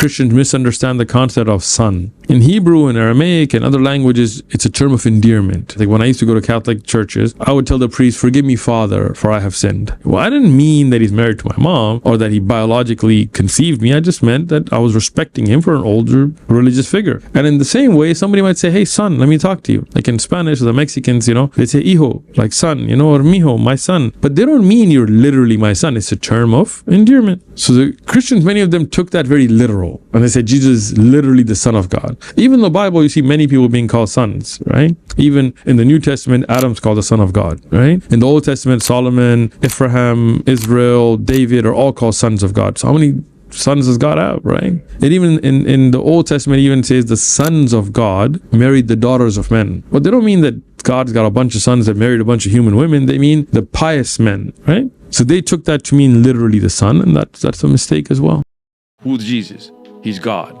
Christians misunderstand the concept of son. In Hebrew and Aramaic and other languages, it's a term of endearment. Like when I used to go to Catholic churches, I would tell the priest, "Forgive me, Father, for I have sinned." Well, I didn't mean that he's married to my mom or that he biologically conceived me. I just meant that I was respecting him for an older religious figure. And in the same way, somebody might say, "Hey, son, let me talk to you." Like in Spanish, or the Mexicans, they say hijo, like son, or mijo, my son. But they don't mean you're literally my son. It's a term of endearment. So the Christians, many of them took that very literal. And they said Jesus is literally the Son of God. Even in the Bible, you see many people being called sons, right? Even in the New Testament, Adam's called the Son of God, right? In the Old Testament, Solomon, Ephraim, Israel, David are all called sons of God. So how many sons does God have, right? It even in the Old Testament even says the sons of God married the daughters of men. But they don't mean that God's got a bunch of sons that married a bunch of human women. They mean the pious men, right? So they took that to mean literally the son, and that's a mistake as well. Who's Jesus? He's God.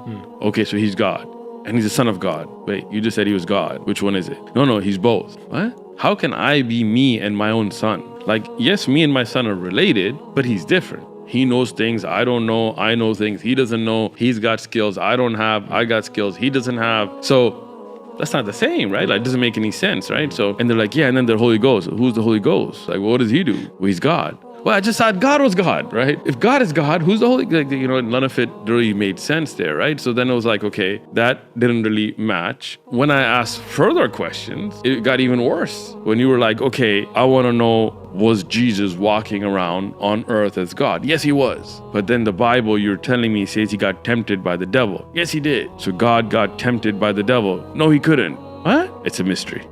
Okay, so he's God. And he's the Son of God. Wait, you just said he was God. Which one is it? No, he's both. What? How can I be me and my own son? Like, yes, me and my son are related, but he's different. He knows things I don't know. I know things he doesn't know. He's got skills I don't have. I got skills he doesn't have. So that's not the same, right? Like, it doesn't make any sense, right? So, and they're like, yeah, and then the Holy Ghost. Who's the Holy Ghost? Like, what does he do? Well, he's God. Well, I just thought God was God, right? If God is God, who's the Holy? Like, none of it really made sense there, right? So then it was like, okay, that didn't really match. When I asked further questions, it got even worse. When you were like, okay, I want to know, was Jesus walking around on earth as God? Yes, he was. But then the Bible you're telling me says he got tempted by the devil. Yes, he did. So God got tempted by the devil. No, he couldn't. What? It's a mystery.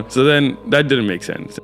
So then that didn't make sense.